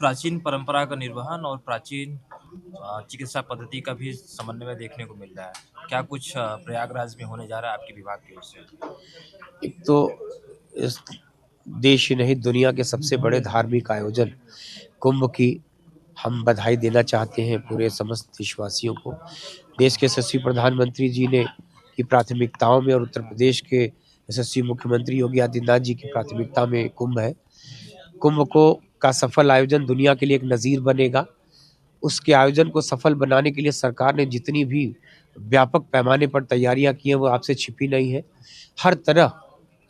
प्राचीन परंपरा का निर्वहन और प्राचीन चिकित्सा पद्धति का भी समन्वय देखने को मिल रहा है। क्या कुछ प्रयागराज में होने जा रहा है आपके विभाग की ओर से? एक तो इस देश ही नहीं दुनिया के सबसे बड़े धार्मिक आयोजन कुंभ की हम बधाई देना चाहते हैं पूरे समस्त देशवासियों को। देश के यशस्वी प्रधानमंत्री जी ने की प्राथमिकताओं में और उत्तर प्रदेश के यशस्वी मुख्यमंत्री योगी आदित्यनाथ जी की प्राथमिकता में कुंभ है। कुंभ को का सफल आयोजन दुनिया के लिए एक नज़ीर बनेगा। उसके आयोजन को सफल बनाने के लिए सरकार ने जितनी भी व्यापक पैमाने पर तैयारियां की हैं वो आपसे छिपी नहीं है। हर तरह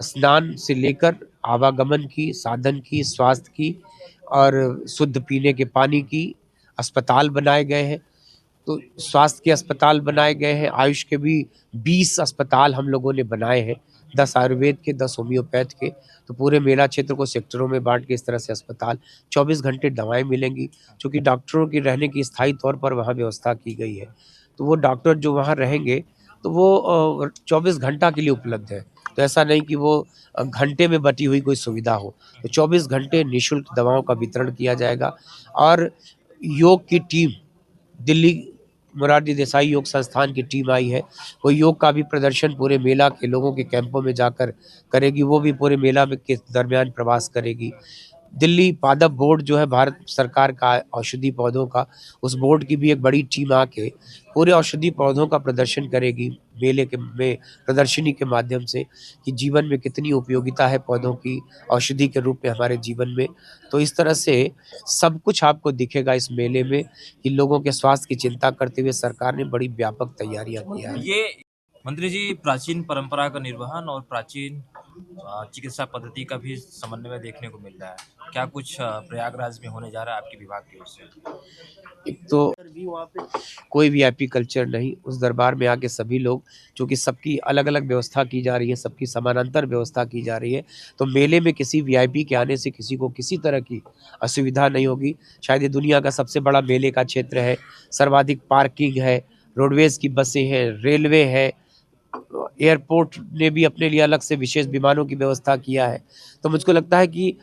स्नान से लेकर आवागमन की, साधन की, स्वास्थ्य की और शुद्ध पीने के पानी की अस्पताल बनाए गए हैं। तो स्वास्थ्य के अस्पताल बनाए गए हैं, आयुष के भी 20 अस्पताल हम लोगों ने बनाए हैं, 10 आयुर्वेद के, 10 होम्योपैथ के। तो पूरे मेला क्षेत्र को सेक्टरों में बाँट के इस तरह से अस्पताल 24 घंटे दवाएँ मिलेंगी, चूँकि डॉक्टरों की रहने की स्थायी तौर पर वहाँ व्यवस्था की गई है। तो वो डॉक्टर जो वहाँ रहेंगे, तो वो 24 घंटा के लिए उपलब्ध है। तो ऐसा नहीं कि वो घंटे में बटी हुई कोई सुविधा हो। तो 24 घंटे निःशुल्क दवाओं का वितरण किया जाएगा और योग की टीम दिल्ली मोरारजी देसाई योग संस्थान की टीम आई है। वो योग का भी प्रदर्शन पूरे मेला के लोगों के कैंपों में जाकर करेगी। वो भी पूरे मेला में के दरमियान प्रवास करेगी। दिल्ली पादप बोर्ड जो है भारत सरकार का औषधि पौधों का, उस बोर्ड की भी एक बड़ी टीम आके पूरे औषधि पौधों का प्रदर्शन करेगी मेले के में प्रदर्शनी के माध्यम से कि जीवन में कितनी उपयोगिता है पौधों की औषधि के रूप में हमारे जीवन में। तो इस तरह से सब कुछ आपको दिखेगा इस मेले में कि लोगों के स्वास्थ्य की चिंता करते हुए सरकार ने बड़ी व्यापक तैयारियां किया है। ये मंत्री जी, प्राचीन परंपरा का निर्वहन और प्राचीन चिकित्सा पद्धति का भी समन्वय देखने को मिल रहा है। क्या कुछ प्रयागराज में होने जा रहा है आपके विभाग की ओर से? एक तो कोई वीआईपी कल्चर नहीं, उस दरबार में आके सभी लोग, चूँकि सबकी अलग-अलग व्यवस्था की जा रही है, सबकी समानांतर व्यवस्था की जा रही है, तो मेले में किसी वीआईपी के आने से किसी को किसी तरह की असुविधा नहीं होगी। शायद ये दुनिया का सबसे बड़ा मेले का क्षेत्र है, सर्वाधिक पार्किंग है, रोडवेज़ की बसें हैं, रेलवे है, एयरपोर्ट ने भी अपने लिए अलग से विशेष विमानों की व्यवस्था किया है। तो मुझको लगता है कि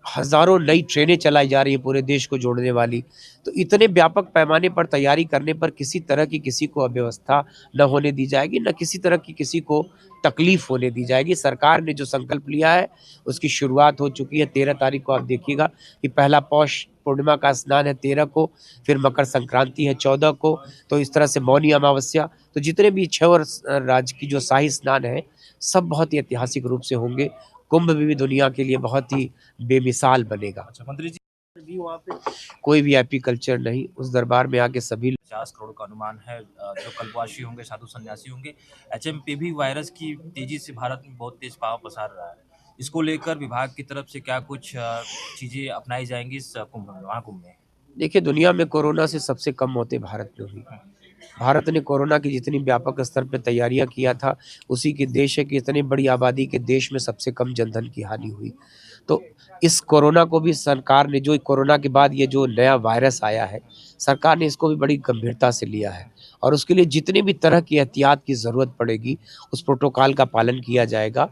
हज़ारों नई ट्रेनें चलाई जा रही हैं पूरे देश को जोड़ने वाली। तो इतने व्यापक पैमाने पर तैयारी करने पर किसी तरह की किसी को अव्यवस्था न होने दी जाएगी, न किसी तरह की किसी को तकलीफ़ होने दी जाएगी। सरकार ने जो संकल्प लिया है, उसकी शुरुआत हो चुकी है। 13 तारीख को आप देखिएगा कि पहला पौष पूर्णिमा का स्नान है 13 को, फिर मकर संक्रांति है 14 को, तो इस तरह से मौनी अमावस्या। तो जितने भी 6 और राज्य की जो शाही स्नान है, सब बहुत ही ऐतिहासिक रूप से होंगे। कुंभ भी दुनिया के लिए बहुत ही बेमिसाल बनेगा। अच्छा मंत्री जी, भी वहाँ पे कोई वीआईपी कल्चर नहीं, उस दरबार में आके सभी 50 करोड़ का अनुमान है। जो कल्पवासी होंगे, साधु सन्यासी होंगे। एचएमपीवी वायरस की तेजी से भारत में बहुत तेज पांव पसार रहा है। इसको लेकर विभाग की तरफ से क्या कुछ चीजें अपनाई जाएंगी इस कुंभ में, महाकुंभ में? देखिए दुनिया में कोरोना से सबसे कम मौतें भारत में हुई। भारत ने कोरोना की जितनी व्यापक स्तर पे तैयारियां किया था, उसी के देश है कि इतनी बड़ी आबादी के देश में सबसे कम जनधन की हानि हुई। तो इस कोरोना को भी सरकार ने जो कोरोना के बाद ये जो नया वायरस आया है, सरकार ने इसको भी बड़ी गंभीरता से लिया है और उसके लिए जितनी भी तरह की एहतियात की ज़रूरत पड़ेगी, उस प्रोटोकॉल का पालन किया जाएगा।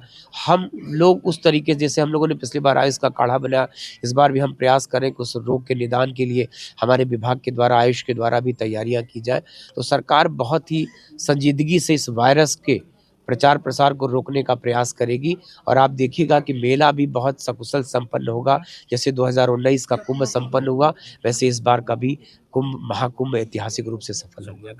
हम लोग उस तरीके जैसे हम लोगों ने पिछली बार आयुष का काढ़ा बनाया, इस बार भी हम प्रयास करें कि उस रोग के निदान के लिए हमारे विभाग के द्वारा, आयुष के द्वारा भी तैयारियाँ की जाए। तो सरकार बहुत ही संजीदगी से इस वायरस के प्रचार प्रसार को रोकने का प्रयास करेगी और आप देखिएगा कि मेला भी बहुत सकुशल संपन्न होगा। जैसे 2019 का कुंभ संपन्न हुआ, वैसे इस बार का भी कुंभ महाकुंभ ऐतिहासिक रूप से सफल होगा।